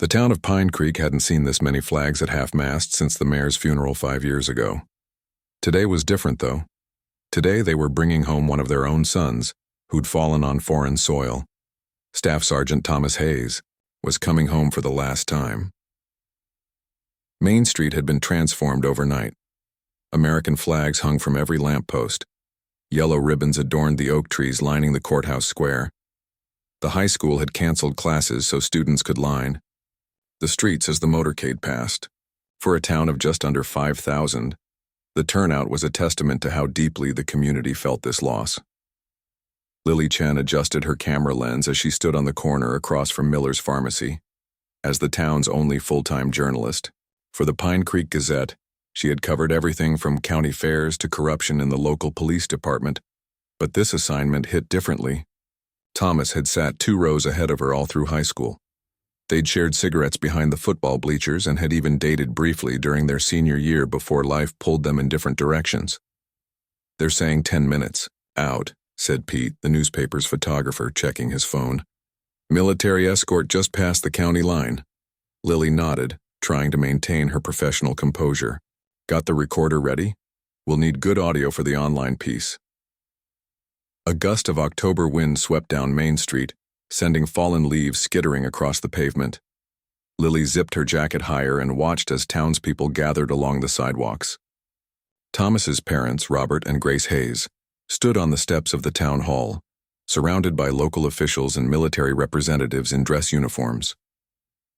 The town of Pine Creek hadn't seen this many flags at half-mast since the mayor's funeral 5 years ago. Today was different, though. Today they were bringing home one of their own sons, who'd fallen on foreign soil. Staff Sergeant Thomas Hayes was coming home for the last time. Main Street had been transformed overnight. American flags hung from every lamppost. Yellow ribbons adorned the oak trees lining the courthouse square. The high school had canceled classes so students could line the streets as the motorcade passed. For a town of just under 5,000, the turnout was a testament to how deeply the community felt this loss. Lily Chen adjusted her camera lens as she stood on the corner across from Miller's Pharmacy. As the town's only full-time journalist, for the Pine Creek Gazette, she had covered everything from county fairs to corruption in the local police department, but this assignment hit differently. Thomas had sat 2 rows ahead of her all through high school. They'd shared cigarettes behind the football bleachers and had even dated briefly during their senior year before life pulled them in different directions. "They're saying 10 minutes. Out," said Pete, the newspaper's photographer, checking his phone. "Military escort just past the county line." Lily nodded, trying to maintain her professional composure. "Got the recorder ready? We'll need good audio for the online piece." A gust of October wind swept down Main Street, sending fallen leaves skittering across the pavement. Lily zipped her jacket higher and watched as townspeople gathered along the sidewalks. Thomas's parents, Robert and Grace Hayes, stood on the steps of the town hall, surrounded by local officials and military representatives in dress uniforms.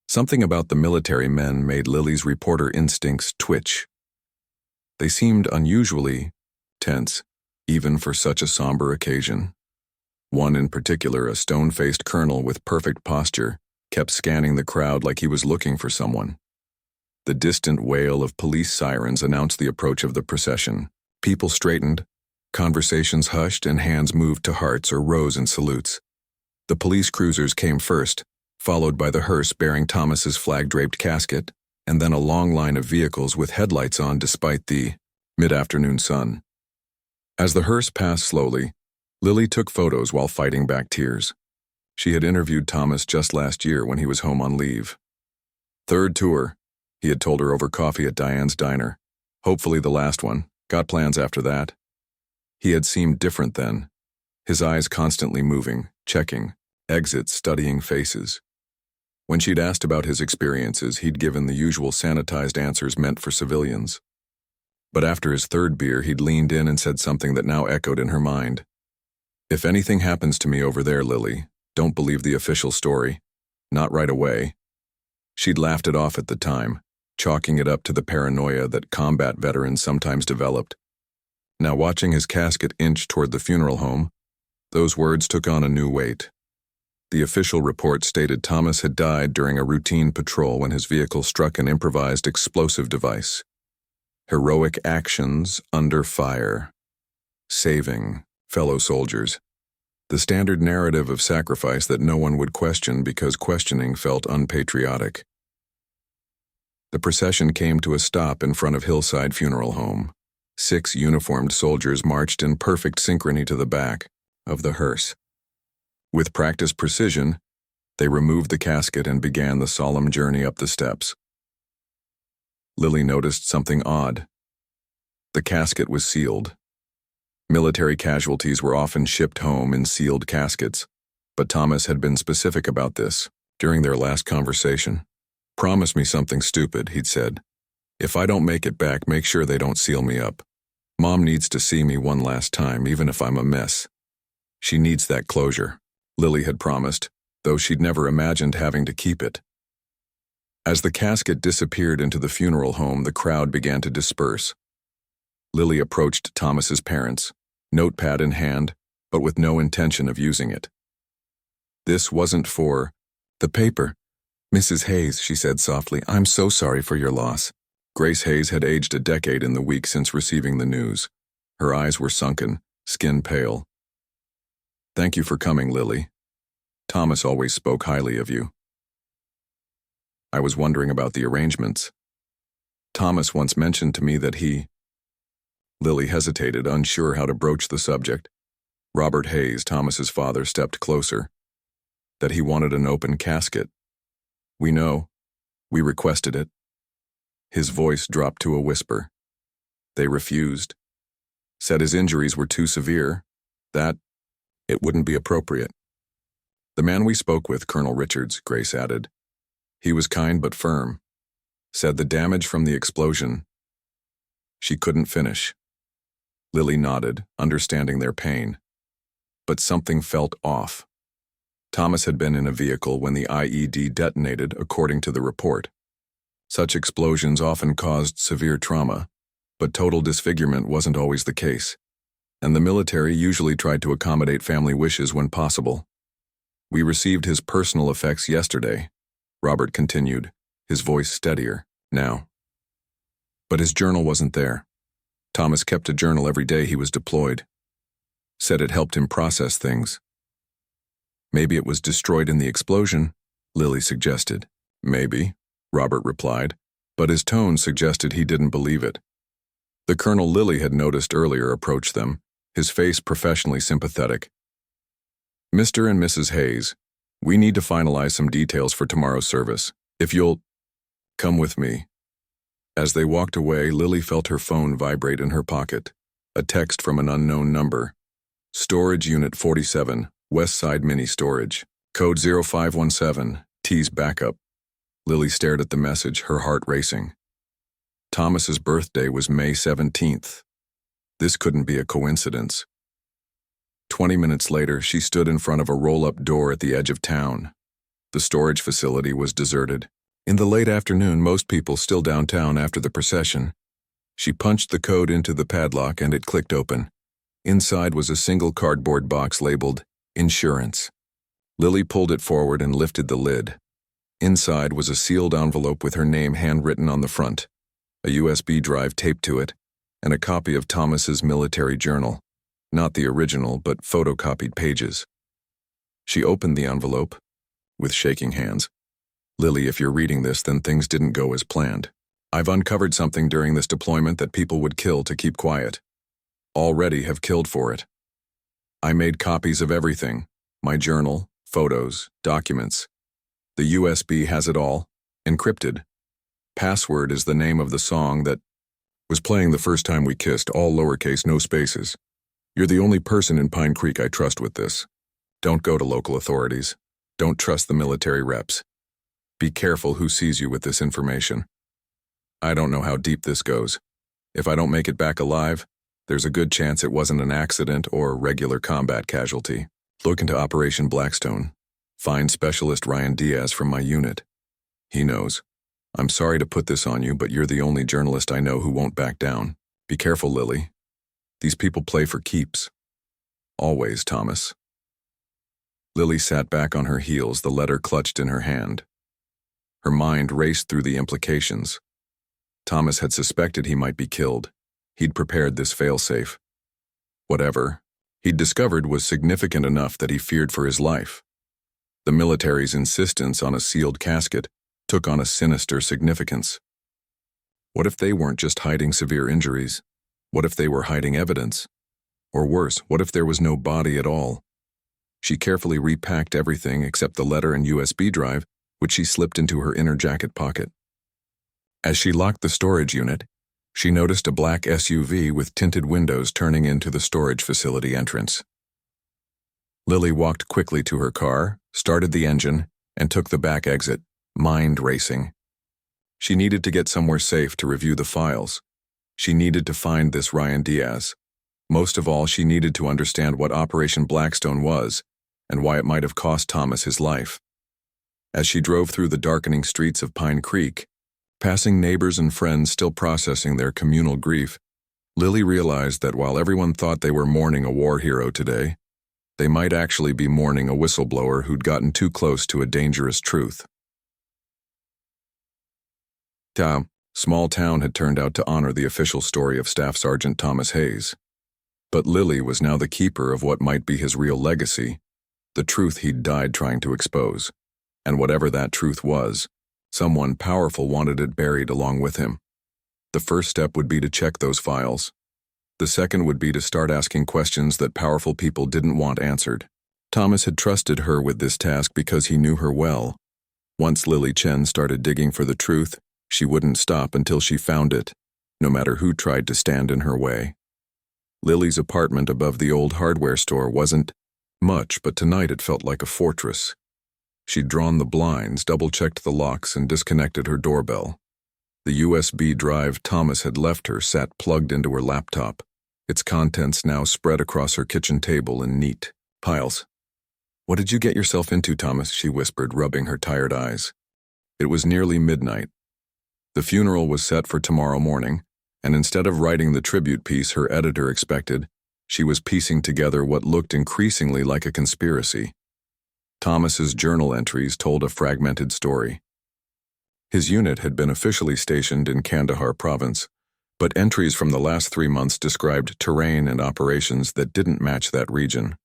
Something about the military men made Lily's reporter instincts twitch. They seemed unusually tense, even for such a somber occasion. One in particular, a stone-faced colonel with perfect posture, kept scanning the crowd like he was looking for someone. The distant wail of police sirens announced the approach of the procession. People straightened, conversations hushed, and hands moved to hearts or rose in salutes. The police cruisers came first, followed by the hearse bearing Thomas's flag-draped casket, and then a long line of vehicles with headlights on despite the mid-afternoon sun. As the hearse passed slowly, Lily took photos while fighting back tears. She had interviewed Thomas just last year when he was home on leave. "Third tour," he had told her over coffee at Diane's diner. "Hopefully the last one. Got plans after that." He had seemed different then, his eyes constantly moving, checking, exits, studying faces. When she'd asked about his experiences, he'd given the usual sanitized answers meant for civilians. But after his 3rd beer, he'd leaned in and said something that now echoed in her mind. "If anything happens to me over there, Lily, don't believe the official story. Not right away." She'd laughed it off at the time, chalking it up to the paranoia that combat veterans sometimes developed. Now watching his casket inch toward the funeral home, those words took on a new weight. The official report stated Thomas had died during a routine patrol when his vehicle struck an improvised explosive device. Heroic actions under fire. Saving fellow soldiers. The standard narrative of sacrifice that no one would question because questioning felt unpatriotic. The procession came to a stop in front of Hillside Funeral Home. 6 uniformed soldiers marched in perfect synchrony to the back of the hearse. With practiced precision, they removed the casket and began the solemn journey up the steps. Lily noticed something odd. The casket was sealed. Military casualties were often shipped home in sealed caskets, but Thomas had been specific about this during their last conversation. "Promise me something stupid," he'd said. "If I don't make it back, make sure they don't seal me up. Mom needs to see me one last time, even if I'm a mess. She needs that closure," Lily had promised, though she'd never imagined having to keep it. As the casket disappeared into the funeral home, the crowd began to disperse. Lily approached Thomas's parents, notepad in hand, but with no intention of using it. "This wasn't for the paper. Mrs. Hayes," she said softly, "I'm so sorry for your loss." Grace Hayes had aged a decade in the week since receiving the news. Her eyes were sunken, skin pale. "Thank you for coming, Lily. Thomas always spoke highly of you. I was wondering about the arrangements. Thomas once mentioned to me that he—" Lily hesitated, unsure how to broach the subject. Robert Hayes, Thomas's father, stepped closer. "That he wanted an open casket. We know," We requested it. His voice dropped to a whisper. They refused. Said his injuries were too severe, that it wouldn't be appropriate. The man we spoke with, Colonel Richards, Grace added. He was kind but firm. Said the damage from the explosion. She couldn't finish. Lily nodded, understanding their pain. But something felt off. Thomas had been in a vehicle when the IED detonated, according to the report. Such explosions often caused severe trauma, but total disfigurement wasn't always the case, and the military usually tried to accommodate family wishes when possible. We received his personal effects yesterday, Robert continued, his voice steadier, now. But his journal wasn't there. Thomas kept a journal every day he was deployed. Said it helped him process things. Maybe it was destroyed in the explosion, Lily suggested. Maybe, Robert replied, but his tone suggested he didn't believe it. The colonel Lily had noticed earlier approached them, his face professionally sympathetic. Mr. and Mrs. Hayes, we need to finalize some details for tomorrow's service. If you'll come with me. As they walked away, Lily felt her phone vibrate in her pocket. A text from an unknown number. Storage Unit 47, West Side Mini Storage. Code 0517, T's backup. Lily stared at the message, her heart racing. Thomas's birthday was May 17th. This couldn't be a coincidence. 20 minutes later, she stood in front of a roll-up door at the edge of town. The storage facility was deserted. In the late afternoon, most people still downtown after the procession. She punched the code into the padlock and it clicked open. Inside was a single cardboard box labeled Insurance. Lily pulled it forward and lifted the lid. Inside was a sealed envelope with her name handwritten on the front, a USB drive taped to it, and a copy of Thomas's military journal. Not the original, but photocopied pages. She opened the envelope, with shaking hands. Lily, if you're reading this, then things didn't go as planned. I've uncovered something during this deployment that people would kill to keep quiet. Already have killed for it. I made copies of everything, my journal, photos, documents. The USB has it all, encrypted. Password is the name of the song that was playing the first time we kissed, all lowercase, no spaces. You're the only person in Pine Creek I trust with this. Don't go to local authorities. Don't trust the military reps. Be careful who sees you with this information. I don't know how deep this goes. If I don't make it back alive, there's a good chance it wasn't an accident or regular combat casualty. Look into Operation Blackstone. Find Specialist Ryan Diaz from my unit. He knows. I'm sorry to put this on you, but you're the only journalist I know who won't back down. Be careful, Lily. These people play for keeps. Always, Thomas. Lily sat back on her heels, the letter clutched in her hand. Her mind raced through the implications. Thomas had suspected he might be killed. He'd prepared this failsafe. Whatever he'd discovered was significant enough that he feared for his life. The military's insistence on a sealed casket took on a sinister significance. What if they weren't just hiding severe injuries? What if they were hiding evidence? Or worse, what if there was no body at all? She carefully repacked everything except the letter and USB drive, which she slipped into her inner jacket pocket. As she locked the storage unit, she noticed a black SUV with tinted windows turning into the storage facility entrance. Lily walked quickly to her car, started the engine, and took the back exit, mind racing. She needed to get somewhere safe to review the files. She needed to find this Ryan Diaz. Most of all, she needed to understand what Operation Blackstone was and why it might have cost Thomas his life. As she drove through the darkening streets of Pine Creek, passing neighbors and friends still processing their communal grief, Lily realized that while everyone thought they were mourning a war hero today, they might actually be mourning a whistleblower who'd gotten too close to a dangerous truth. Small town had turned out to honor the official story of Staff Sergeant Thomas Hayes. But Lily was now the keeper of what might be his real legacy, the truth he'd died trying to expose. And whatever that truth was, someone powerful wanted it buried along with him. The first step would be to check those files. The second would be to start asking questions that powerful people didn't want answered. Thomas had trusted her with this task because he knew her well. Once Lily Chen started digging for the truth, she wouldn't stop until she found it, no matter who tried to stand in her way. Lily's apartment above the old hardware store wasn't much, but tonight it felt like a fortress. She'd drawn the blinds, double-checked the locks, and disconnected her doorbell. The USB drive Thomas had left her sat plugged into her laptop, its contents now spread across her kitchen table in neat piles. "What did you get yourself into, Thomas?" she whispered, rubbing her tired eyes. It was nearly midnight. The funeral was set for tomorrow morning, and instead of writing the tribute piece her editor expected, she was piecing together what looked increasingly like a conspiracy. Thomas's journal entries told a fragmented story. His unit had been officially stationed in Kandahar province, but entries from the last 3 months described terrain and operations that didn't match that region.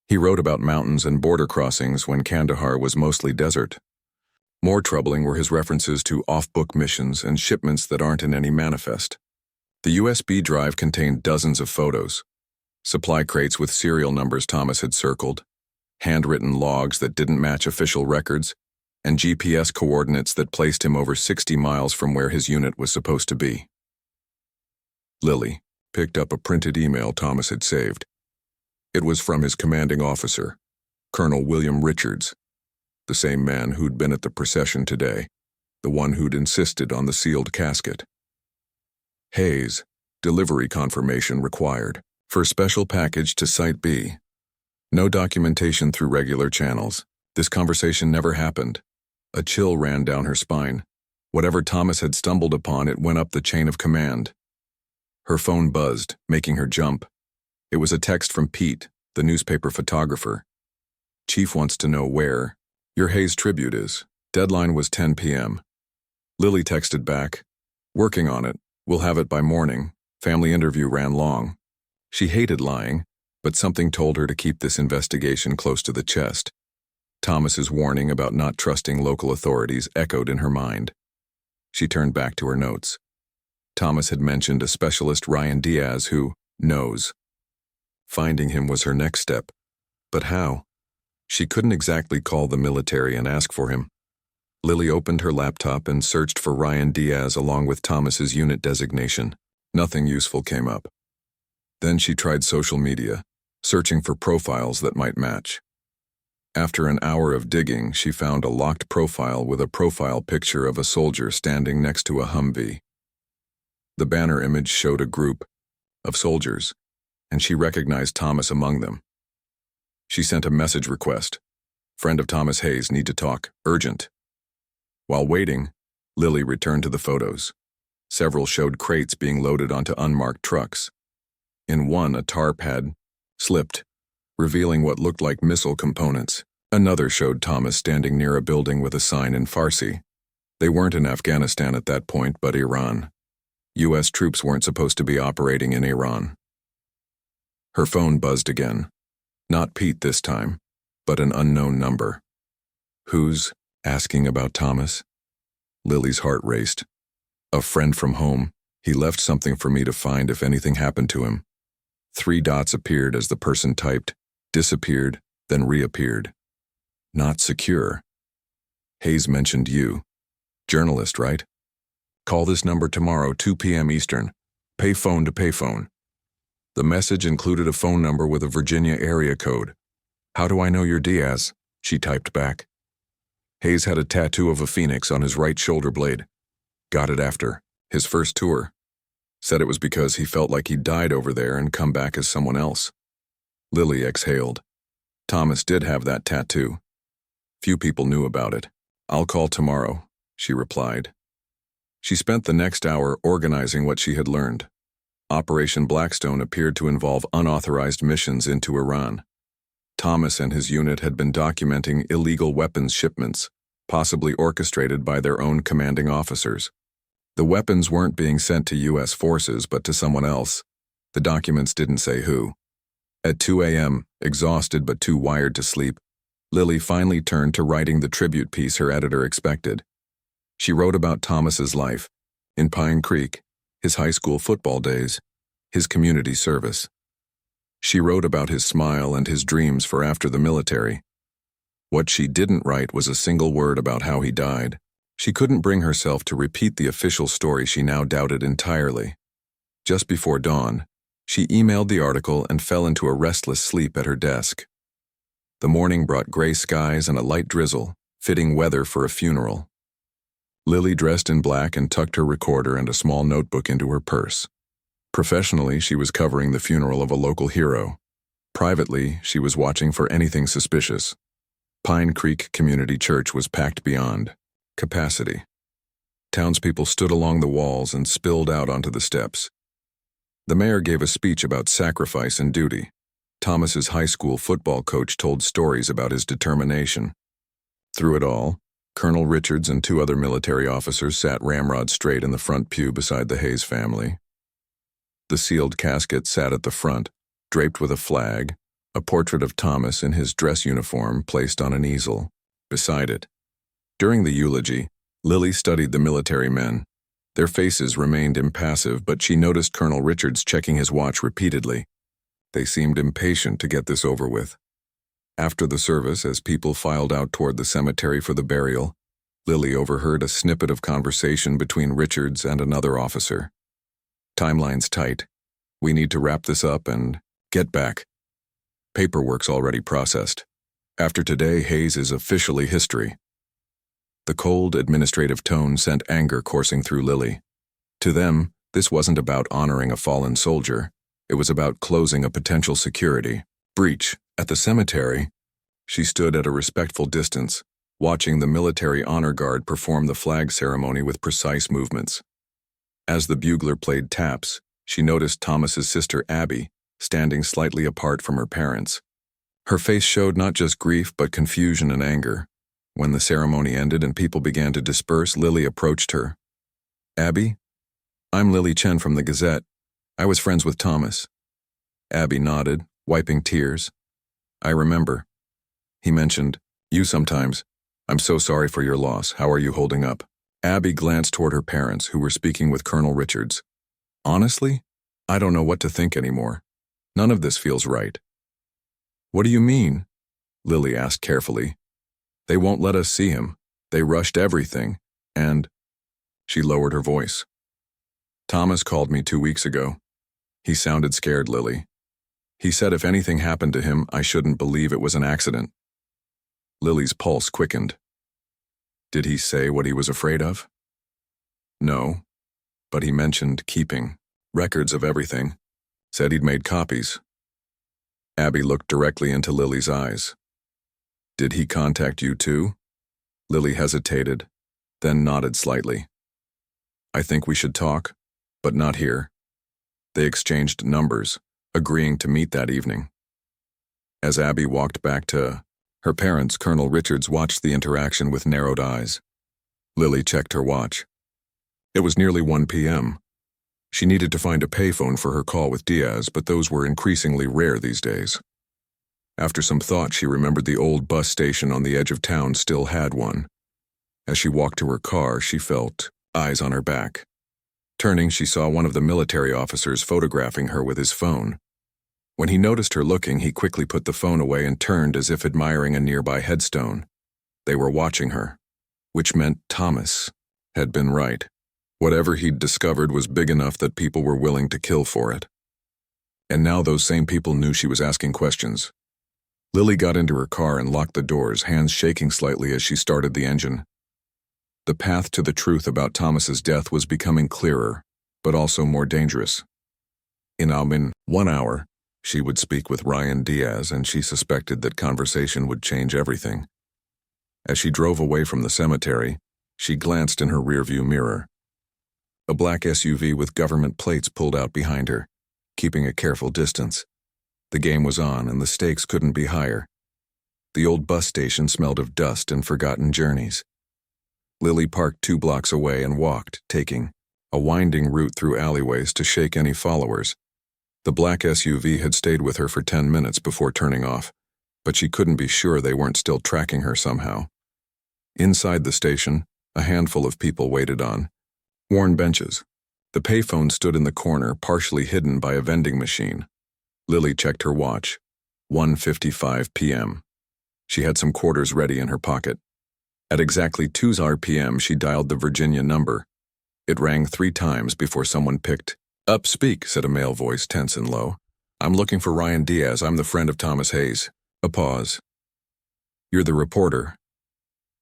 He wrote about mountains and border crossings when Kandahar was mostly desert. More troubling were his references to off-book missions and shipments that aren't in any manifest. The USB drive contained dozens of photos, supply crates with serial numbers Thomas had circled, handwritten logs that didn't match official records, and GPS coordinates that placed him over 60 miles from where his unit was supposed to be. Lily picked up a printed email Thomas had saved. It was from his commanding officer, Colonel William Richards, the same man who'd been at the procession today, the one who'd insisted on the sealed casket. Hayes, delivery confirmation required, for special package to Site B. No documentation through regular channels. This conversation never happened. A chill ran down her spine. Whatever Thomas had stumbled upon, it went up the chain of command. Her phone buzzed, making her jump. It was a text from Pete, the newspaper photographer. "Chief wants to know where your Hayes tribute is. Deadline was 10 p.m. Lily texted back, "Working on it. We'll have it by morning." Family interview ran long. She hated lying, but something told her to keep this investigation close to the chest. Thomas's warning about not trusting local authorities echoed in her mind. She turned back to her notes. Thomas had mentioned a specialist, Ryan Diaz, who knows. Finding him was her next step. But how? She couldn't exactly call the military and ask for him. Lily opened her laptop and searched for Ryan Diaz along with Thomas's unit designation. Nothing useful came up. Then she tried social media, searching for profiles that might match. After an hour of digging, she found a locked profile with a profile picture of a soldier standing next to a Humvee. The banner image showed a group of soldiers, and she recognized Thomas among them. She sent a message request. "Friend of Thomas Hayes, need to talk. Urgent." While waiting, Lily returned to the photos. Several showed crates being loaded onto unmarked trucks. In one, a tarp had slipped, revealing what looked like missile components. Another showed Thomas standing near a building with a sign in Farsi. They weren't in Afghanistan at that point, but Iran. U.S. troops weren't supposed to be operating in Iran. Her phone buzzed again. Not Pete this time, but an unknown number. "Who's asking about Thomas?" Lily's heart raced. "A friend from home. He left something for me to find if anything happened to him." 3 dots appeared as the person typed, disappeared, then reappeared. "Not secure. Hayes mentioned you. Journalist, right? Call this number tomorrow, 2 p.m. Eastern. Payphone to payphone." The message included a phone number with a Virginia area code. "How do I know you're Diaz?" she typed back. Hayes had a tattoo of a phoenix on his right shoulder blade. Got it after his first tour. Said it was because he felt like he died over there and come back as someone else. Lily exhaled. Thomas did have that tattoo. Few people knew about it. "I'll call tomorrow," she replied. She spent the next hour organizing what she had learned. Operation Blackstone appeared to involve unauthorized missions into Iran. Thomas and his unit had been documenting illegal weapons shipments, possibly orchestrated by their own commanding officers. The weapons weren't being sent to U.S. forces, but to someone else. The documents didn't say who. At 2 a.m., exhausted but too wired to sleep, Lily finally turned to writing the tribute piece her editor expected. She wrote about Thomas's life, in Pine Creek, his high school football days, his community service. She wrote about his smile and his dreams for after the military. What she didn't write was a single word about how he died. She couldn't bring herself to repeat the official story she now doubted entirely. Just before dawn, she emailed the article and fell into a restless sleep at her desk. The morning brought gray skies and a light drizzle, fitting weather for a funeral. Lily dressed in black and tucked her recorder and a small notebook into her purse. Professionally, she was covering the funeral of a local hero. Privately, she was watching for anything suspicious. Pine Creek Community Church was packed beyond capacity. Townspeople stood along the walls and spilled out onto the steps. The mayor gave a speech about sacrifice and duty. Thomas's high school football coach told stories about his determination. Through it all, Colonel Richards and 2 other military officers sat ramrod straight in the front pew beside the Hayes family. The sealed casket sat at the front, draped with a flag, a portrait of Thomas in his dress uniform placed on an easel. Beside it, during the eulogy, Lily studied the military men. Their faces remained impassive, but she noticed Colonel Richards checking his watch repeatedly. They seemed impatient to get this over with. After the service, as people filed out toward the cemetery for the burial, Lily overheard a snippet of conversation between Richards and another officer. "Timeline's tight. We need to wrap this up and get back. Paperwork's already processed. After today, Hayes is officially history." The cold, administrative tone sent anger coursing through Lily. To them, this wasn't about honoring a fallen soldier. It was about closing a potential security breach. At the cemetery, she stood at a respectful distance, watching the military honor guard perform the flag ceremony with precise movements. As the bugler played taps, she noticed Thomas's sister Abby, standing slightly apart from her parents. Her face showed not just grief but confusion and anger. When the ceremony ended and people began to disperse, Lily approached her. "Abby? I'm Lily Chen from the Gazette. I was friends with Thomas." Abby nodded, wiping tears. "I remember. He mentioned, you sometimes. I'm so sorry for your loss. How are you holding up?" Abby glanced toward her parents, who were speaking with Colonel Richards. "Honestly, I don't know what to think anymore. None of this feels right." "What do you mean?" Lily asked carefully. "They won't let us see him. They rushed everything, and—" She lowered her voice. "Thomas called me 2 weeks ago. He sounded scared, Lily. He said if anything happened to him, I shouldn't believe it was an accident." Lily's pulse quickened. "Did he say what he was afraid of?" "No, but he mentioned keeping records of everything. Said he'd made copies." Abby looked directly into Lily's eyes. "Did he contact you too?" Lily hesitated, then nodded slightly. "I think we should talk, but not here." They exchanged numbers, agreeing to meet that evening. As Abby walked back to her parents, Colonel Richards watched the interaction with narrowed eyes. Lily checked her watch. It was nearly 1 p.m. She needed to find a payphone for her call with Diaz, but those were increasingly rare these days. After some thought, she remembered the old bus station on the edge of town still had one. As she walked to her car, she felt eyes on her back. Turning, she saw one of the military officers photographing her with his phone. When he noticed her looking, he quickly put the phone away and turned as if admiring a nearby headstone. They were watching her, which meant Thomas had been right. Whatever he'd discovered was big enough that people were willing to kill for it. And now those same people knew she was asking questions. Lily got into her car and locked the doors, hands shaking slightly as she started the engine. The path to the truth about Thomas's death was becoming clearer, but also more dangerous. In 1 hour, she would speak with Ryan Diaz, and she suspected that conversation would change everything. As she drove away from the cemetery, she glanced in her rearview mirror. A black SUV with government plates pulled out behind her, keeping a careful distance. The game was on, and the stakes couldn't be higher. The old bus station smelled of dust and forgotten journeys. Lily parked 2 blocks away and walked, taking a winding route through alleyways to shake any followers. The black SUV had stayed with her for 10 minutes before turning off, but she couldn't be sure they weren't still tracking her somehow. Inside the station, a handful of people waited on worn benches. The payphone stood in the corner, partially hidden by a vending machine. Lily checked her watch. 1:55 p.m. She had some quarters ready in her pocket. At exactly 2 p.m., she dialed the Virginia number. It rang 3 times before someone picked. "Up, speak," said a male voice, tense and low. "I'm looking for Ryan Diaz. I'm the friend of Thomas Hayes." A pause. "You're the reporter?"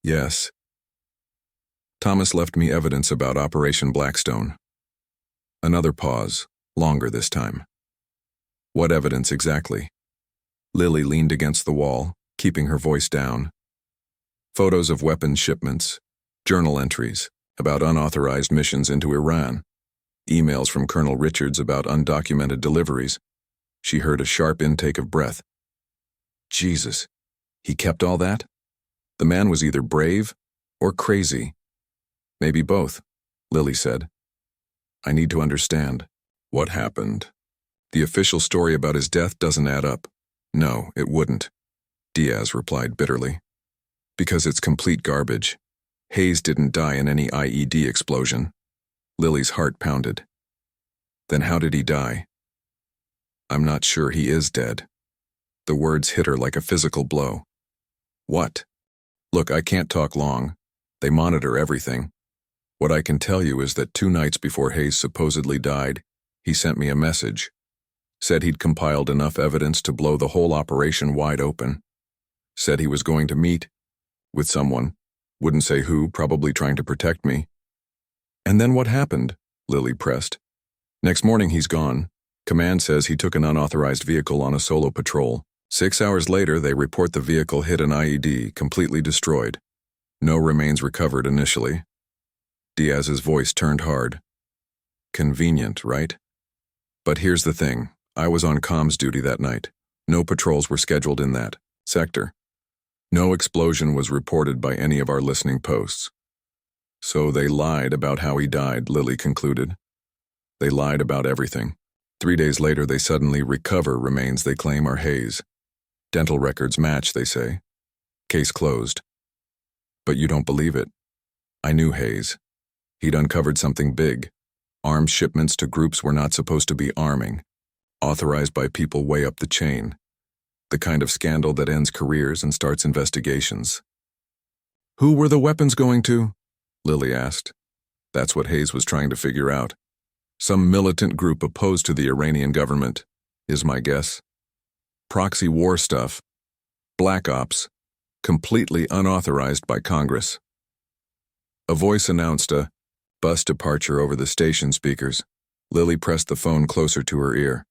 "Yes." "Thomas left me evidence about Operation Blackstone." Another pause, longer this time. "What evidence exactly?" Lily leaned against the wall, keeping her voice down. "Photos of weapons shipments, journal entries about unauthorized missions into Iran, emails from Colonel Richards about undocumented deliveries." She heard a sharp intake of breath. Jesus, he kept all that? The man was either brave or crazy. "Maybe both," Lily said. "I need to understand. What happened? The official story about his death doesn't add up." "No, it wouldn't," Diaz replied bitterly. "Because it's complete garbage. Hayes didn't die in any IED explosion." Lily's heart pounded. "Then how did he die?" "I'm not sure he is dead." The words hit her like a physical blow. "What?" "Look, I can't talk long. They monitor everything. What I can tell you is that 2 nights before Hayes supposedly died, he sent me a message. Said he'd compiled enough evidence to blow the whole operation wide open. Said he was going to meet with someone. Wouldn't say who, probably trying to protect me." "And then what happened?" Lily pressed. "Next morning he's gone. Command says he took an unauthorized vehicle on a solo patrol. 6 hours later, they report the vehicle hit an IED, completely destroyed. No remains recovered initially." Diaz's voice turned hard. "Convenient, right? But here's the thing. I was on comms duty that night. No patrols were scheduled in that sector. No explosion was reported by any of our listening posts. So they lied about how he died," Lily concluded. "They lied about everything. 3 days later, they suddenly recover remains they claim are Hayes. Dental records match, they say. Case closed. But you don't believe it. I knew Hayes. He'd uncovered something big. Arms shipments to groups we're not supposed to be arming. Authorized by people way up the chain. The kind of scandal that ends careers and starts investigations." "Who were the weapons going to?" Lily asked. "That's what Hayes was trying to figure out. Some militant group opposed to the Iranian government, is my guess. Proxy war stuff. Black ops. Completely unauthorized by Congress." A voice announced a bus departure over the station speakers. Lily pressed the phone closer to her ear.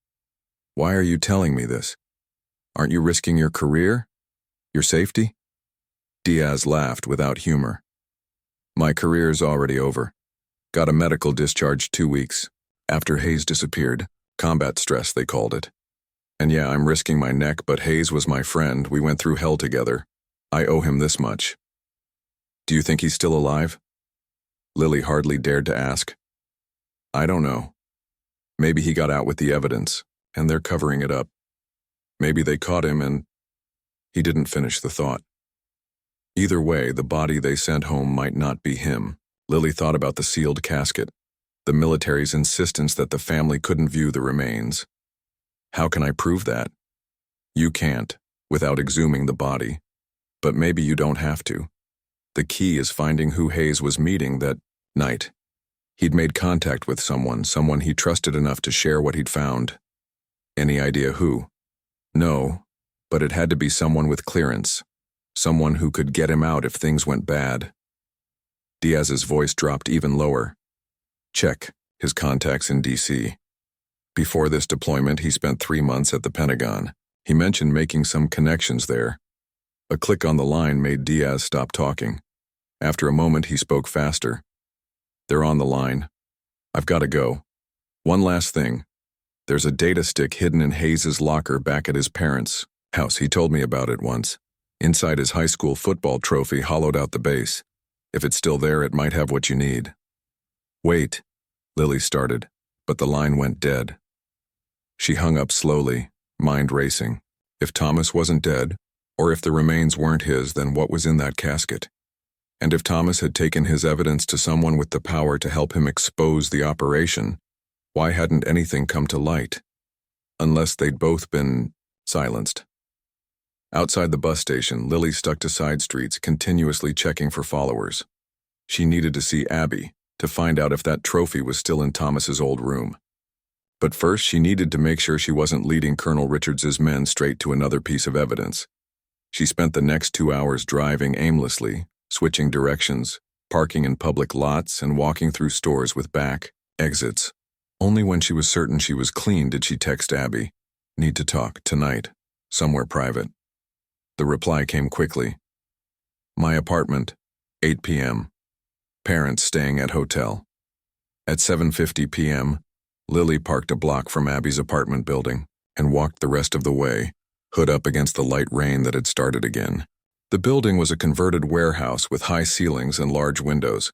"Why are you telling me this? Aren't you risking your career? Your safety?" Diaz laughed without humor. "My career's already over. Got a medical discharge 2 weeks. After Hayes disappeared. Combat stress, they called it. And yeah, I'm risking my neck, but Hayes was my friend. We went through hell together. I owe him this much." "Do you think he's still alive?" Lily hardly dared to ask. "I don't know. Maybe he got out with the evidence, and they're covering it up. Maybe they caught him and—" He didn't finish the thought. Either way, the body they sent home might not be him. Lily thought about the sealed casket, the military's insistence that the family couldn't view the remains. How can I prove that? You can't, without exhuming the body. But maybe you don't have to. The key is finding who Hayes was meeting that night. He'd made contact with someone he trusted enough to share what he'd found. Any idea who? No, but it had to be someone with clearance. Someone who could get him out if things went bad. Diaz's voice dropped even lower. Check his contacts in D.C. Before this deployment, he spent 3 months at the Pentagon. He mentioned making some connections there. A click on the line made Diaz stop talking. After a moment, he spoke faster. "They're on the line. I've got to go. One last thing. There's a data stick hidden in Hayes's locker back at his parents' house. He told me about it once. Inside his high school football trophy hollowed out the base. If it's still there, it might have what you need." "Wait," Lily started, but the line went dead. She hung up slowly, mind racing. If Thomas wasn't dead, or if the remains weren't his, then what was in that casket? And if Thomas had taken his evidence to someone with the power to help him expose the operation, why hadn't anything come to light? Unless they'd both been silenced. Outside the bus station, Lily stuck to side streets, continuously checking for followers. She needed to see Abby, to find out if that trophy was still in Thomas's old room. But first, she needed to make sure she wasn't leading Colonel Richards's men straight to another piece of evidence. She spent the next 2 hours driving aimlessly, switching directions, parking in public lots, and walking through stores with back exits. Only when she was certain she was clean did she text Abby, "Need to talk, tonight, somewhere private." The reply came quickly. "My apartment, 8 p.m. Parents staying at hotel." At 7:50 p.m., Lily parked a block from Abby's apartment building and walked the rest of the way, hood up against the light rain that had started again. The building was a converted warehouse with high ceilings and large windows.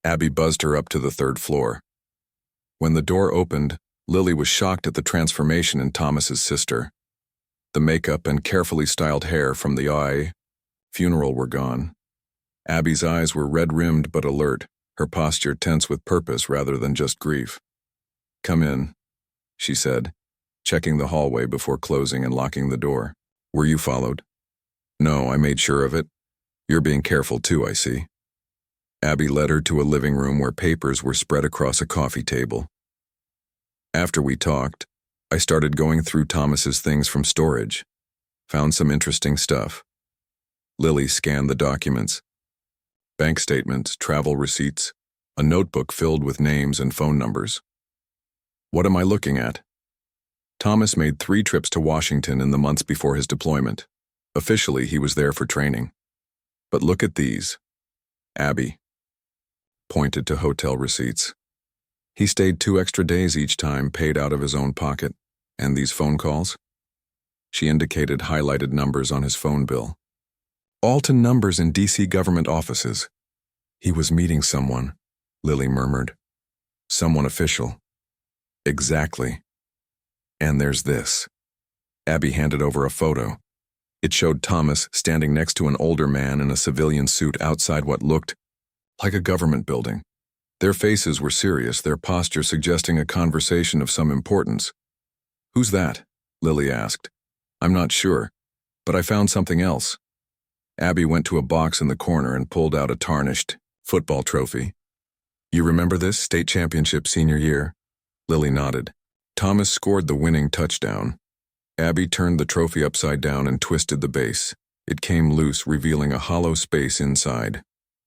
Abby buzzed her up to the 3rd floor. When the door opened, Lily was shocked at the transformation in Thomas's sister. The makeup and carefully styled hair from the funeral were gone. Abby's eyes were red-rimmed but alert, her posture tense with purpose rather than just grief. "Come in," she said, checking the hallway before closing and locking the door. "Were you followed?" "No, I made sure of it. You're being careful too, I see." Abby led her to a living room where papers were spread across a coffee table. "After we talked, I started going through Thomas's things from storage. Found some interesting stuff." Lily scanned the documents. Bank statements, travel receipts, a notebook filled with names and phone numbers. "What am I looking at?" Thomas made 3 trips to Washington in the months before his deployment. Officially, he was there for training. "But look at these." Abby pointed to hotel receipts. "He stayed 2 extra days each time, paid out of his own pocket. And these phone calls?" She indicated highlighted numbers on his phone bill. "All to numbers in D.C. government offices." "He was meeting someone," Lily murmured. "Someone official." "Exactly. And there's this." Abby handed over a photo. It showed Thomas standing next to an older man in a civilian suit outside what looked like a government building. Their faces were serious, their posture suggesting a conversation of some importance. "Who's that?" Lily asked. "I'm not sure, but I found something else." Abby went to a box in the corner and pulled out a tarnished football trophy. "You remember this, state championship senior year?" Lily nodded. Thomas scored the winning touchdown. Abby turned the trophy upside down and twisted the base. It came loose, revealing a hollow space inside.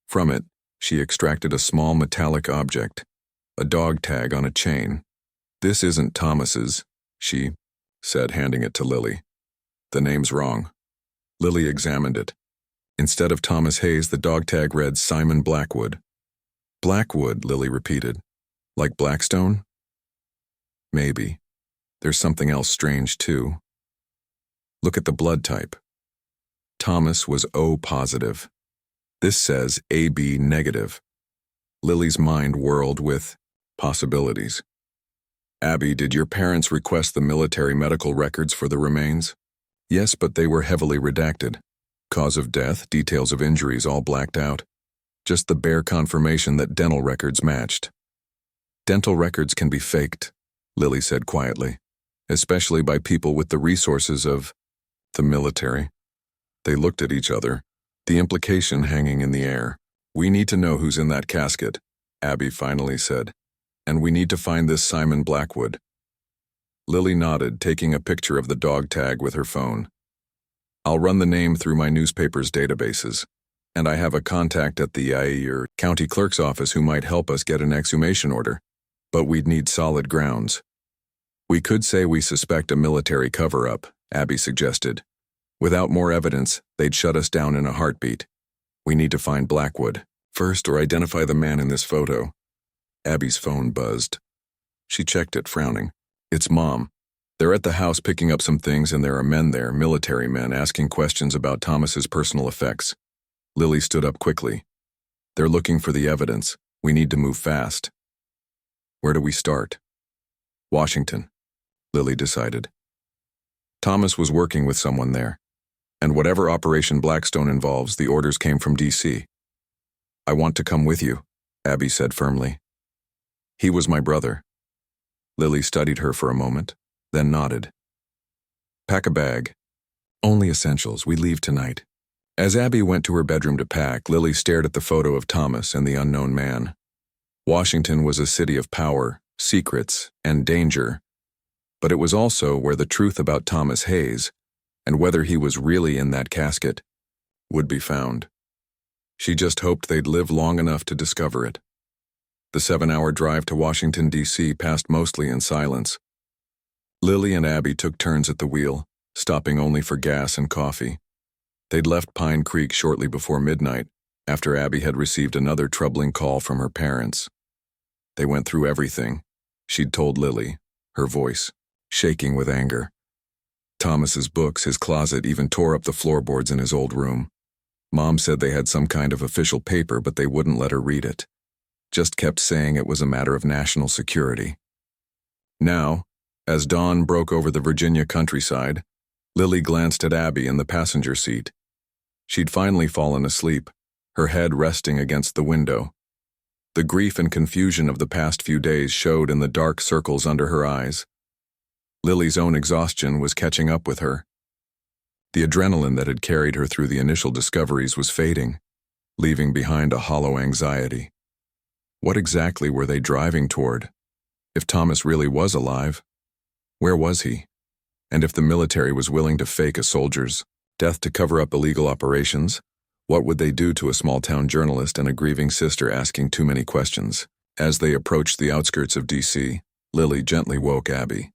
From it, she extracted a small metallic object, a dog tag on a chain. "This isn't Thomas's," she said, handing it to Lily. "The name's wrong." Lily examined it. Instead of Thomas Hayes, the dog tag read Simon Blackwood. "Blackwood," Lily repeated. "Like Blackstone?" "Maybe. There's something else strange, too. Look at the blood type. Thomas was O positive. This says AB negative." Lily's mind whirled with possibilities. "Abby, did your parents request the military medical records for the remains?" "Yes, but they were heavily redacted. Cause of death, details of injuries all blacked out. Just the bare confirmation that dental records matched." "Dental records can be faked," Lily said quietly, "especially by people with the resources of the military." They looked at each other, the implication hanging in the air. "We need to know who's in that casket," Abby finally said, "and we need to find this Simon Blackwood." Lily nodded, taking a picture of the dog tag with her phone. "I'll run the name through my newspaper's databases, and I have a contact at the county clerk's office who might help us get an exhumation order, but we'd need solid grounds." "We could say we suspect a military cover-up," Abby suggested. "Without more evidence, they'd shut us down in a heartbeat. We need to find Blackwood first or identify the man in this photo." Abby's phone buzzed. She checked it, frowning. "It's Mom. They're at the house picking up some things and there are men there, military men, asking questions about Thomas's personal effects." Lily stood up quickly. "They're looking for the evidence. We need to move fast." "Where do we start?" "Washington," Lily decided. Thomas was working with someone there, and whatever Operation Blackstone involves, the orders came from D.C. "I want to come with you," Abby said firmly. "He was my brother." Lily studied her for a moment, then nodded. "Pack a bag. Only essentials. We leave tonight. As Abby went to her bedroom to pack, Lily stared at the photo of Thomas and the unknown man. Washington was a city of power, secrets, and danger, but it was also where the truth about Thomas Hayes, and whether he was really in that casket, would be found. She just hoped they'd live long enough to discover it. The 7-hour drive to Washington, D.C. passed mostly in silence. Lily and Abby took turns at the wheel, stopping only for gas and coffee. They'd left Pine Creek shortly before midnight, after Abby had received another troubling call from her parents. They went through everything she'd told Lily, her voice shaking with anger. Thomas's books, his closet, even tore up the floorboards in his old room. Mom said they had some kind of official paper, but they wouldn't let her read it. Just kept saying it was a matter of national security. Now, as dawn broke over the Virginia countryside, Lily glanced at Abby in the passenger seat. She'd finally fallen asleep, her head resting against the window. The grief and confusion of the past few days showed in the dark circles under her eyes. Lily's own exhaustion was catching up with her. The adrenaline that had carried her through the initial discoveries was fading, leaving behind a hollow anxiety. What exactly were they driving toward? If Thomas really was alive, where was he? And if the military was willing to fake a soldier's death to cover up illegal operations, what would they do to a small-town journalist and a grieving sister asking too many questions? As they approached the outskirts of D.C., Lily gently woke Abby.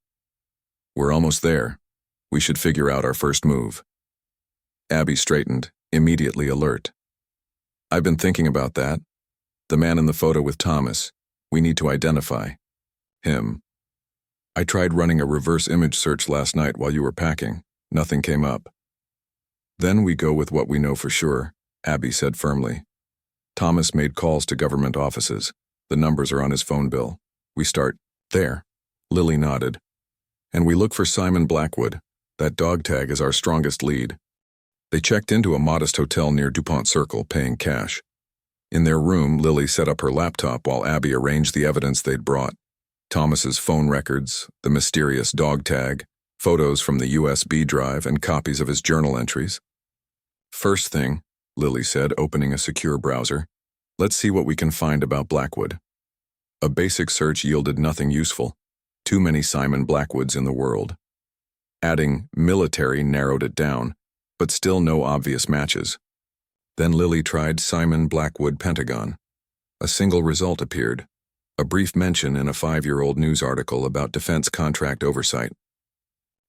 "We're almost there. We should figure out our first move." Abby straightened, immediately alert. "I've been thinking about that. The man in the photo with Thomas. We need to identify him. I tried running a reverse image search last night while you were packing. Nothing came up." "Then we go with what we know for sure," Abby said firmly. "Thomas made calls to government offices. The numbers are on his phone bill. We start there." Lily nodded. "And we look for Simon Blackwood. That dog tag is our strongest lead." They checked into a modest hotel near DuPont Circle, paying cash. In their room, Lily set up her laptop while Abby arranged the evidence they'd brought. Thomas's phone records, the mysterious dog tag, photos from the USB drive, and copies of his journal entries. "First thing," Lily said, opening a secure browser, "let's see what we can find about Blackwood." A basic search yielded nothing useful. Too many Simon Blackwoods in the world. Adding military narrowed it down, but still no obvious matches. Then Lily tried Simon Blackwood Pentagon. A single result appeared. A brief mention in a 5-year-old news article about defense contract oversight.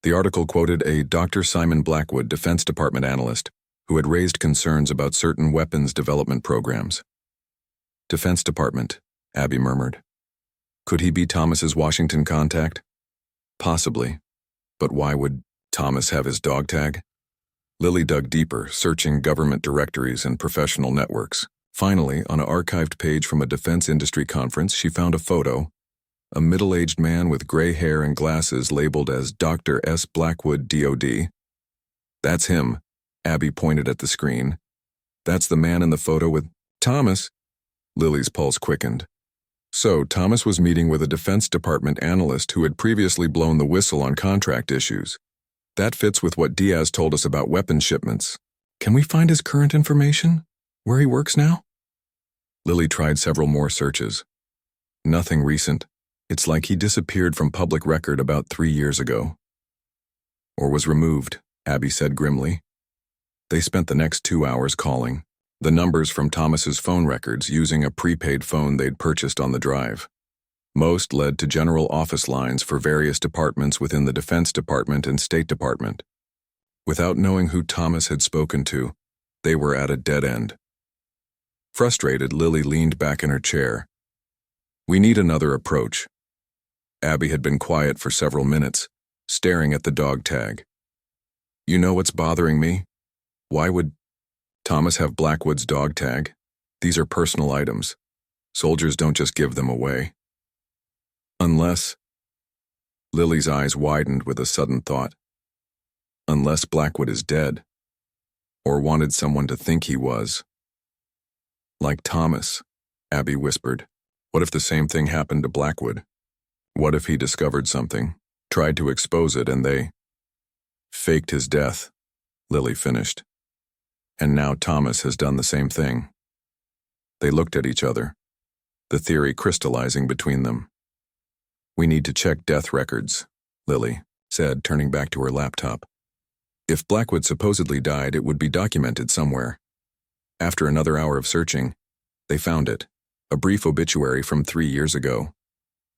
The article quoted a Dr. Simon Blackwood, Defense Department analyst, who had raised concerns about certain weapons development programs. "Defense Department," Abby murmured. Could he be Thomas's Washington contact? Possibly. But why would Thomas have his dog tag? Lily dug deeper, searching government directories and professional networks. Finally, on an archived page from a defense industry conference, she found a photo. A middle-aged man with gray hair and glasses labeled as Dr. S. Blackwood, DOD. "That's him," Abby pointed at the screen. "That's the man in the photo with Thomas." Lily's pulse quickened. So, Thomas was meeting with a Defense Department analyst who had previously blown the whistle on contract issues. That fits with what Diaz told us about weapons shipments. Can we find his current information? Where he works now? Lily tried several more searches. Nothing recent. It's like he disappeared from public record about 3 years ago. Or was removed, Abby said grimly. They spent the next 2 hours calling. The numbers from Thomas's phone records using a prepaid phone they'd purchased on the drive. Most led to general office lines for various departments within the Defense Department and State Department. Without knowing who Thomas had spoken to, they were at a dead end. Frustrated, Lily leaned back in her chair. We need another approach. Abby had been quiet for several minutes, staring at the dog tag. You know what's bothering me? Why would Thomas have Blackwood's dog tag? These are personal items. Soldiers don't just give them away. Unless... Lily's eyes widened with a sudden thought. Unless Blackwood is dead. Or wanted someone to think he was. Like Thomas, Abby whispered. What if the same thing happened to Blackwood? What if he discovered something, tried to expose it, and they faked his death? Lily finished. And now Thomas has done the same thing. They looked at each other, the theory crystallizing between them. We need to check death records, Lily said, turning back to her laptop. If Blackwood supposedly died, it would be documented somewhere. After another hour of searching, they found it, a brief obituary from 3 years ago.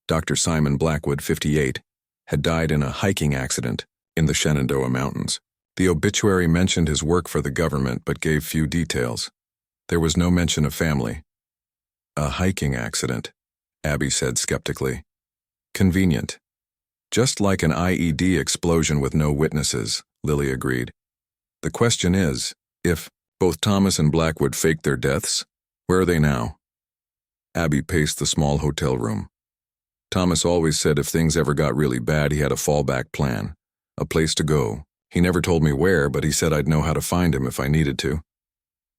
Dr. Simon Blackwood, 58, had died in a hiking accident in the Shenandoah Mountains. The obituary mentioned his work for the government but gave few details. There was no mention of family. A hiking accident, Abby said skeptically. Convenient. Just like an IED explosion with no witnesses, Lily agreed. The question is, if both Thomas and Blackwood faked their deaths, where are they now? Abby paced the small hotel room. Thomas always said if things ever got really bad, he had a fallback plan, a place to go. He never told me where, but he said I'd know how to find him if I needed to.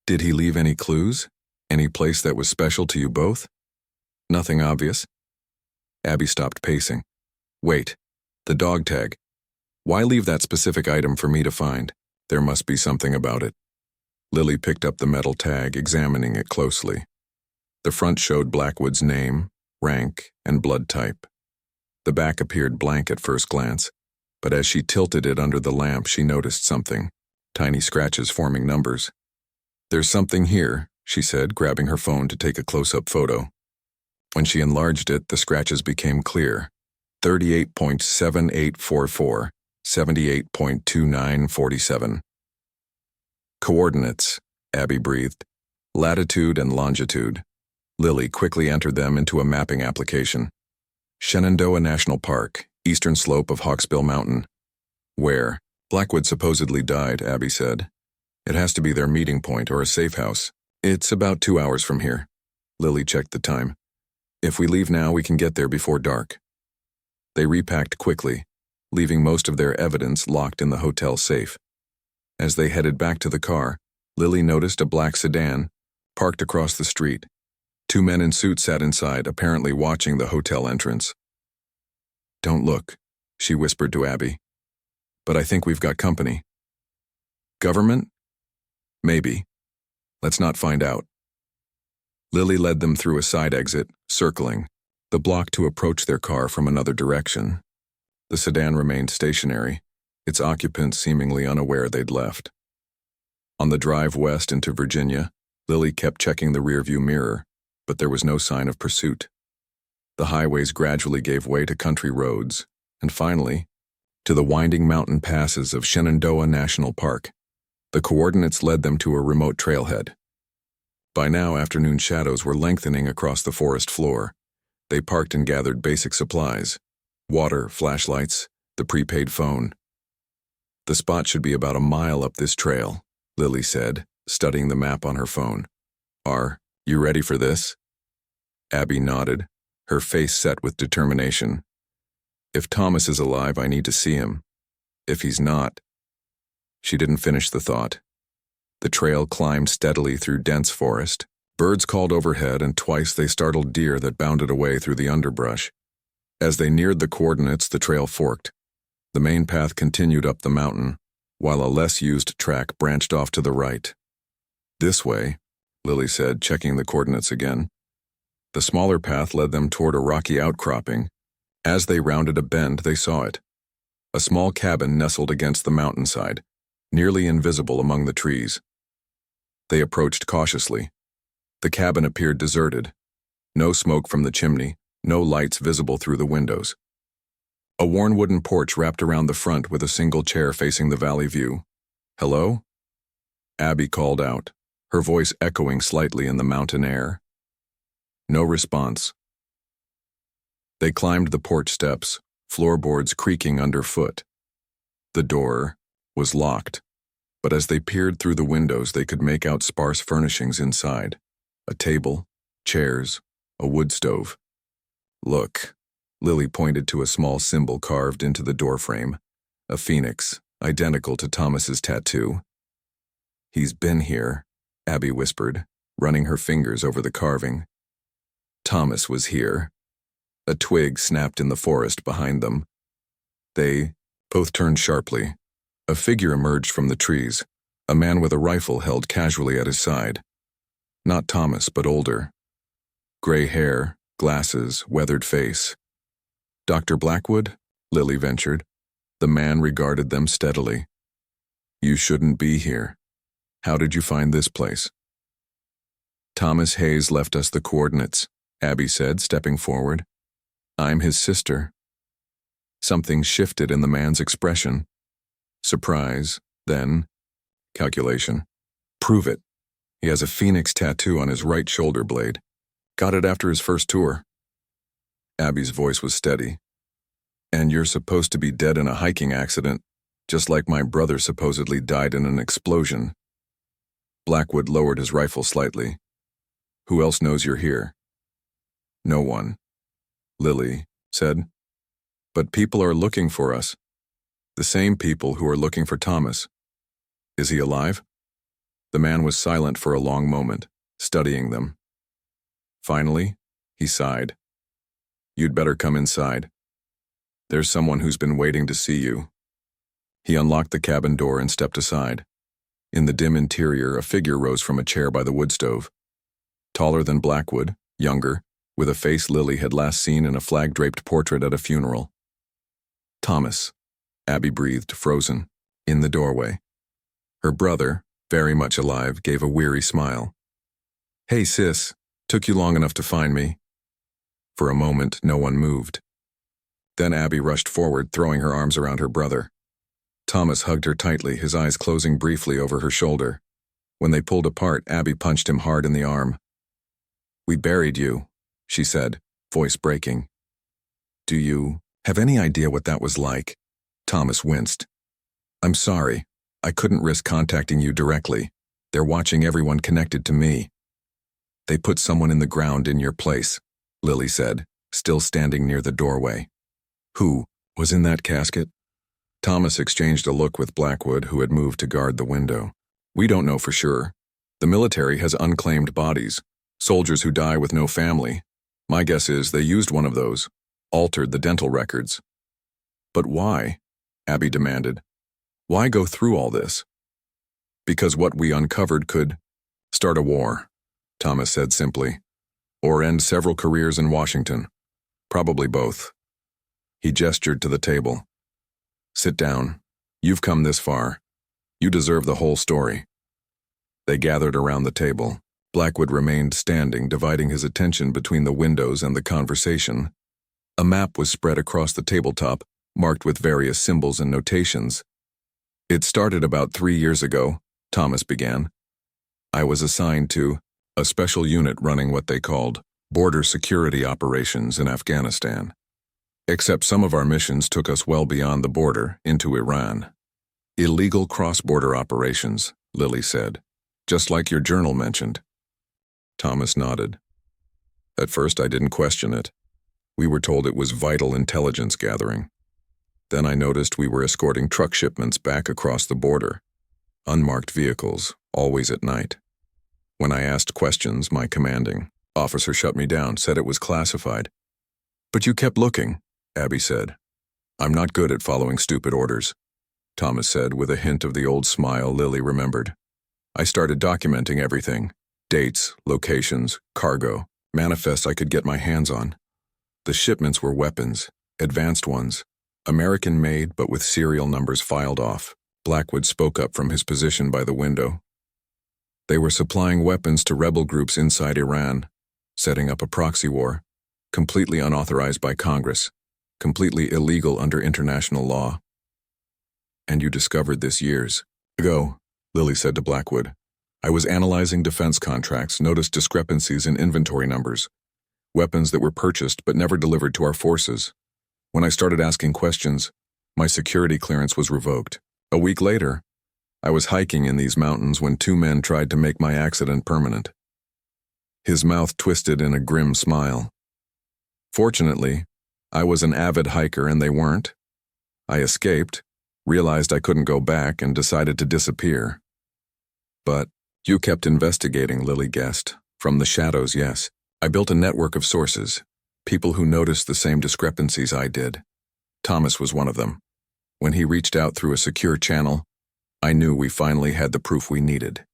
Did he leave any clues? Any place that was special to you both? Nothing obvious? Abby stopped pacing. Wait, the dog tag. Why leave that specific item for me to find? There must be something about it. Lily picked up the metal tag, examining it closely. The front showed Blackwood's name, rank, and blood type. The back appeared blank at first glance, but as she tilted it under the lamp, she noticed something, tiny scratches forming numbers. There's something here, she said, grabbing her phone to take a close-up photo. When she enlarged it, the scratches became clear. 38.7844, 78.2947. Coordinates, Abby breathed. Latitude and longitude. Lily quickly entered them into a mapping application. Shenandoah National Park, eastern slope of Hawksbill Mountain. Where Blackwood supposedly died, Abby said. It has to be their meeting point or a safe house. It's about 2 hours from here. Lily checked the time. If we leave now, we can get there before dark. They repacked quickly, leaving most of their evidence locked in the hotel safe. As they headed back to the car, Lily noticed a black sedan parked across the street. 2 men in suits sat inside, apparently watching the hotel entrance. Don't look, she whispered to Abby. But I think we've got company. Government? Maybe. Let's not find out. Lily led them through a side exit, circling the block to approach their car from another direction. The sedan remained stationary, its occupants seemingly unaware they'd left. On the drive west into Virginia, Lily kept checking the rearview mirror, but there was no sign of pursuit. The highways gradually gave way to country roads, and finally, to the winding mountain passes of Shenandoah National Park. The coordinates led them to a remote trailhead. By now, afternoon shadows were lengthening across the forest floor. They parked and gathered basic supplies: water, flashlights, the prepaid phone. The spot should be about a mile up this trail, Lily said, studying the map on her phone. Are you ready for this? Abby nodded, her face set with determination. If Thomas is alive, I need to see him. If he's not. She didn't finish the thought. The trail climbed steadily through dense forest. Birds called overhead, and twice they startled deer that bounded away through the underbrush. As they neared the coordinates, the trail forked. The main path continued up the mountain, while a less used track branched off to the right. This way, Lily said, checking the coordinates again. The smaller path led them toward a rocky outcropping. As they rounded a bend, they saw it. A small cabin nestled against the mountainside, nearly invisible among the trees. They approached cautiously. The cabin appeared deserted. No smoke from the chimney, no lights visible through the windows. A worn wooden porch wrapped around the front with a single chair facing the valley view. Hello? Abby called out, her voice echoing slightly in the mountain air. No response. They climbed the porch steps, floorboards creaking underfoot. The door was locked, but as they peered through the windows, they could make out sparse furnishings inside: a table, chairs, a wood stove. Look, Lily pointed to a small symbol carved into the doorframe, a phoenix, identical to Thomas's tattoo. He's been here, Abby whispered, running her fingers over the carving. Thomas was here. A twig snapped in the forest behind them. They both turned sharply, A figure emerged from the trees, a man with a rifle held casually at his side. Not Thomas, but older. Gray hair, glasses, weathered face. "Dr. Blackwood?" Lily ventured. The man regarded them steadily. "You shouldn't be here. How did you find this place?" "Thomas Hayes left us the coordinates," Abby said, stepping forward. "I'm his sister." Something shifted in the man's expression. Surprise, then calculation. "Prove it. He has a phoenix tattoo on his right shoulder blade. Got it after his first tour." Abby's voice was steady. "And you're supposed to be dead in a hiking accident, just like my brother supposedly died in an explosion." Blackwood lowered his rifle slightly. "Who else knows you're here?" "No one," Lily said. "But people are looking for us. The same people who are looking for Thomas. Is he alive?" The man was silent for a long moment, studying them. Finally, he sighed. "You'd better come inside. There's someone who's been waiting to see you." He unlocked the cabin door and stepped aside. In the dim interior, a figure rose from a chair by the wood stove. Taller than Blackwood, younger, with a face Lily had last seen in a flag-draped portrait at a funeral. "Thomas," Abby breathed, frozen, in the doorway. Her brother, very much alive, gave a weary smile. "Hey, sis, took you long enough to find me?" For a moment, no one moved. Then Abby rushed forward, throwing her arms around her brother. Thomas hugged her tightly, his eyes closing briefly over her shoulder. When they pulled apart, Abby punched him hard in the arm. "We buried you," she said, voice breaking. "Do you have any idea what that was like?" Thomas winced. "I'm sorry. I couldn't risk contacting you directly. They're watching everyone connected to me." "They put someone in the ground in your place," Lily said, still standing near the doorway. "Who was in that casket?" Thomas exchanged a look with Blackwood, who had moved to guard the window. "We don't know for sure. The military has unclaimed bodies, soldiers who die with no family. My guess is they used one of those, altered the dental records." "But why?" Abby demanded. "Why go through all this?" "Because what we uncovered could start a war," Thomas said simply, "or end several careers in Washington. Probably both." He gestured to the table. "Sit down. You've come this far. You deserve the whole story." They gathered around the table. Blackwood remained standing, dividing his attention between the windows and the conversation. A map was spread across the tabletop, marked with various symbols and notations. "It started about 3 years ago," Thomas began. "I was assigned to a special unit running what they called border security operations in Afghanistan. Except some of our missions took us well beyond the border, into Iran. Illegal cross-border operations," Lily said, "just like your journal mentioned." Thomas nodded. "At first I didn't question it. We were told it was vital intelligence gathering. Then I noticed we were escorting truck shipments back across the border. Unmarked vehicles, always at night. When I asked questions, my commanding officer shut me down, said it was classified." "But you kept looking," Abby said. "I'm not good at following stupid orders," Thomas said with a hint of the old smile Lily remembered. "I started documenting everything. Dates, locations, cargo, manifests I could get my hands on. The shipments were weapons, advanced ones, American-made but with serial numbers filed off." Blackwood spoke up from his position by the window. "They were supplying weapons to rebel groups inside Iran, setting up a proxy war, completely unauthorized by Congress, completely illegal under international law." "And you discovered this years ago," Lily said to Blackwood. "I was analyzing defense contracts, noticed discrepancies in inventory numbers, weapons that were purchased but never delivered to our forces. When I started asking questions, my security clearance was revoked. A week later, I was hiking in these mountains when 2 men tried to make my accident permanent." His mouth twisted in a grim smile. "Fortunately, I was an avid hiker and they weren't. I escaped, realized I couldn't go back, and decided to disappear." "But you kept investigating," Lily guessed. "From the shadows, yes. I built a network of sources, people who noticed the same discrepancies I did. Thomas was one of them. When he reached out through a secure channel, I knew we finally had the proof we needed.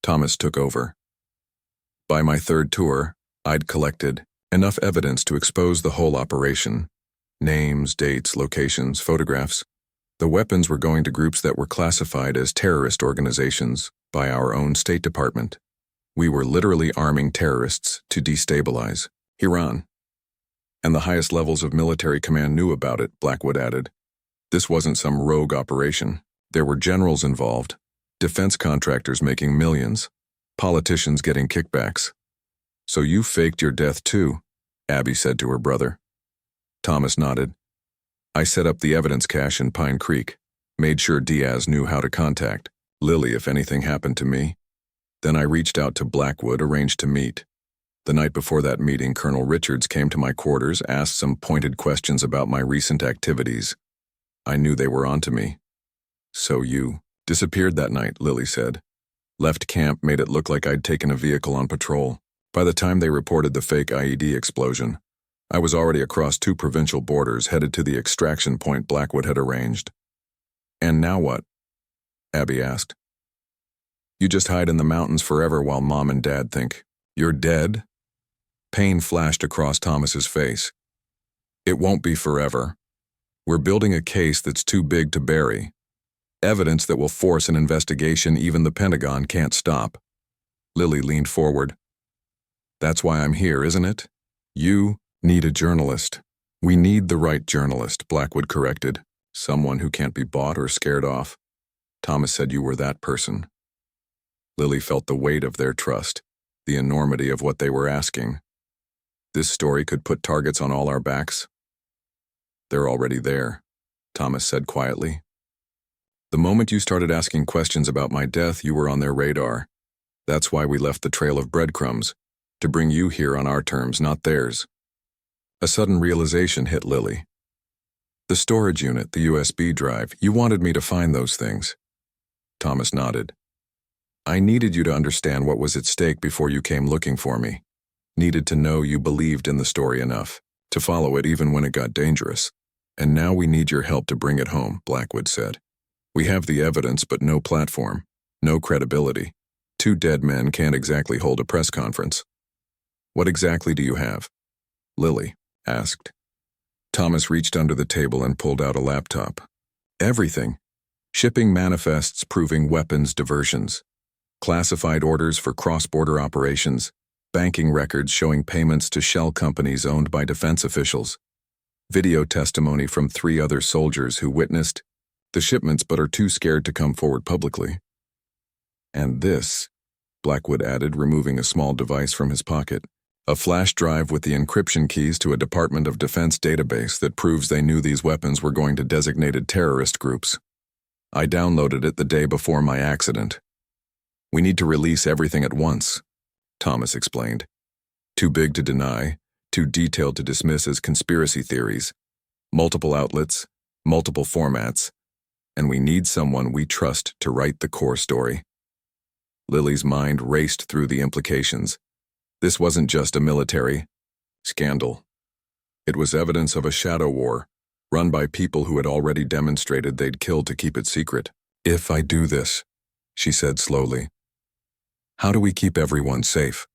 Thomas took over. By my third tour, I'd collected enough evidence to expose the whole operation. Names, dates, locations, photographs. The weapons were going to groups that were classified as terrorist organizations by our own State Department. We were literally arming terrorists to destabilize Iran. And the highest levels of military command knew about it, Blackwood added. This wasn't some rogue operation. There were generals involved, defense contractors making millions, politicians getting kickbacks. So you faked your death too, Abby said to her brother. Thomas nodded. I set up the evidence cache in Pine Creek, made sure Diaz knew how to contact Lily if anything happened to me. Then I reached out to Blackwood, arranged to meet. The night before that meeting, Colonel Richards came to my quarters, asked some pointed questions about my recent activities. I knew they were onto me. So you disappeared that night, Lily said. Left camp, made it look like I'd taken a vehicle on patrol. By the time they reported the fake IED explosion, I was already across 2 provincial borders, headed to the extraction point Blackwood had arranged. And now what? Abby asked. You just hide in the mountains forever while Mom and Dad think you're dead? Pain flashed across Thomas's face. It won't be forever. We're building a case that's too big to bury. Evidence that will force an investigation even the Pentagon can't stop. Lily leaned forward. That's why I'm here, isn't it? You need a journalist. We need the right journalist, Blackwood corrected. Someone who can't be bought or scared off. Thomas said you were that person. Lily felt the weight of their trust, the enormity of what they were asking. This story could put targets on all our backs. They're already there, Thomas said quietly. The moment you started asking questions about my death, you were on their radar. That's why we left the trail of breadcrumbs, to bring you here on our terms, not theirs. A sudden realization hit Lily. The storage unit, the USB drive, you wanted me to find those things. Thomas nodded. I needed you to understand what was at stake before you came looking for me. Needed to know you believed in the story enough to follow it even when it got dangerous. And now we need your help to bring it home, Blackwood said. We have the evidence but no platform, no credibility. 2 dead men can't exactly hold a press conference. What exactly do you have? Lily asked. Thomas reached under the table and pulled out a laptop. Everything. Shipping manifests proving weapons diversions. Classified orders for cross-border operations. Banking records showing payments to shell companies owned by defense officials. Video testimony from 3 other soldiers who witnessed the shipments but are too scared to come forward publicly. And this, Blackwood added, removing a small device from his pocket. A flash drive with the encryption keys to a Department of Defense database that proves they knew these weapons were going to designated terrorist groups. I downloaded it the day before my accident. We need to release everything at once, Thomas explained. Too big to deny, too detailed to dismiss as conspiracy theories. Multiple outlets, multiple formats, and we need someone we trust to write the core story. Lily's mind raced through the implications. This wasn't just a military scandal. It was evidence of a shadow war, run by people who had already demonstrated they'd kill to keep it secret. If I do this, she said slowly, how do we keep everyone safe?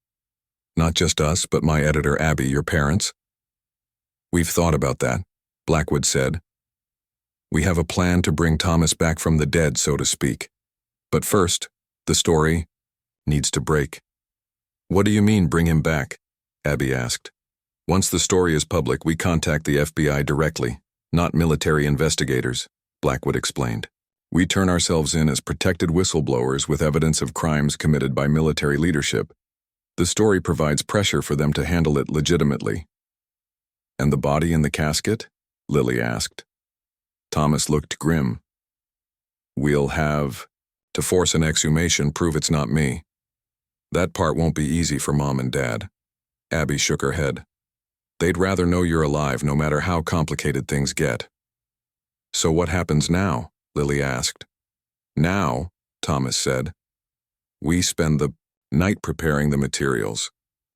Not just us, but my editor Abby, your parents? We've thought about that, Blackwood said. We have a plan to bring Thomas back from the dead, so to speak. But first, the story needs to break. What do you mean, bring him back? Abby asked. Once the story is public, we contact the FBI directly, not military investigators, Blackwood explained. We turn ourselves in as protected whistleblowers with evidence of crimes committed by military leadership. The story provides pressure for them to handle it legitimately. And the body in the casket? Lily asked. Thomas looked grim. We'll have to force an exhumation, prove it's not me. That part won't be easy for Mom and Dad. Abby shook her head. They'd rather know you're alive no matter how complicated things get. So what happens now? Lily asked. Now, Thomas said, we spend the night preparing the materials.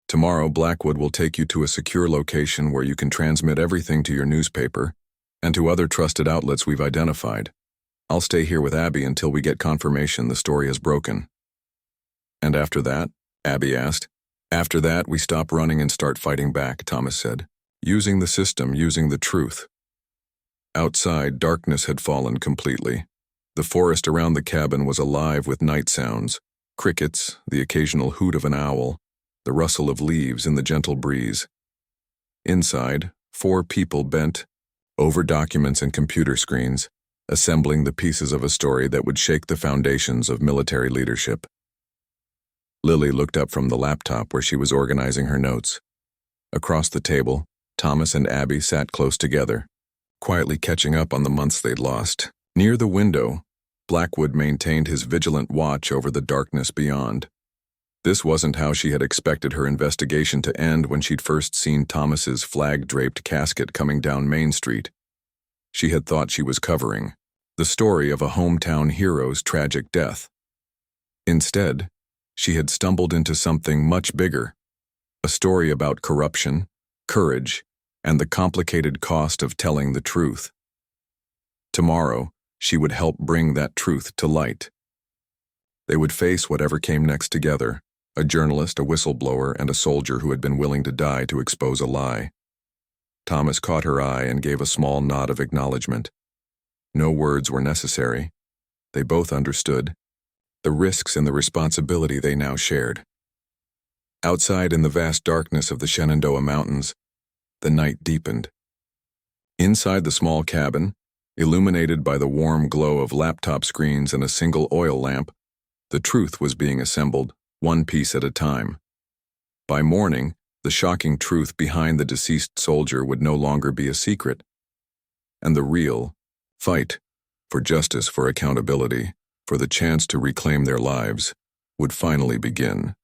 Tomorrow, Blackwood will take you to a secure location where you can transmit everything to your newspaper, and to other trusted outlets we've identified. I'll stay here with Abby until we get confirmation the story is broken." "And after that?" Abby asked. "After that, we stop running and start fighting back," Thomas said. "Using the system, using the truth." Outside, darkness had fallen completely. The forest around the cabin was alive with night sounds: crickets, the occasional hoot of an owl, the rustle of leaves in the gentle breeze. Inside, 4 people bent over documents and computer screens, assembling the pieces of a story that would shake the foundations of military leadership. Lily looked up from the laptop where she was organizing her notes. Across the table, Thomas and Abby sat close together, quietly catching up on the months they'd lost. Near the window, Blackwood maintained his vigilant watch over the darkness beyond. This wasn't how she had expected her investigation to end when she'd first seen Thomas's flag-draped casket coming down Main Street. She had thought she was covering the story of a hometown hero's tragic death. Instead, she had stumbled into something much bigger, a story about corruption, courage, and the complicated cost of telling the truth. Tomorrow, she would help bring that truth to light. They would face whatever came next together: a journalist, a whistleblower, and a soldier who had been willing to die to expose a lie. Thomas caught her eye and gave a small nod of acknowledgement. No words were necessary. They both understood the risks and the responsibility they now shared. Outside in the vast darkness of the Shenandoah Mountains, the night deepened. Inside the small cabin, illuminated by the warm glow of laptop screens and a single oil lamp, the truth was being assembled, one piece at a time. By morning, the shocking truth behind the deceased soldier would no longer be a secret, and the real fight for justice, for accountability, for the chance to reclaim their lives, would finally begin.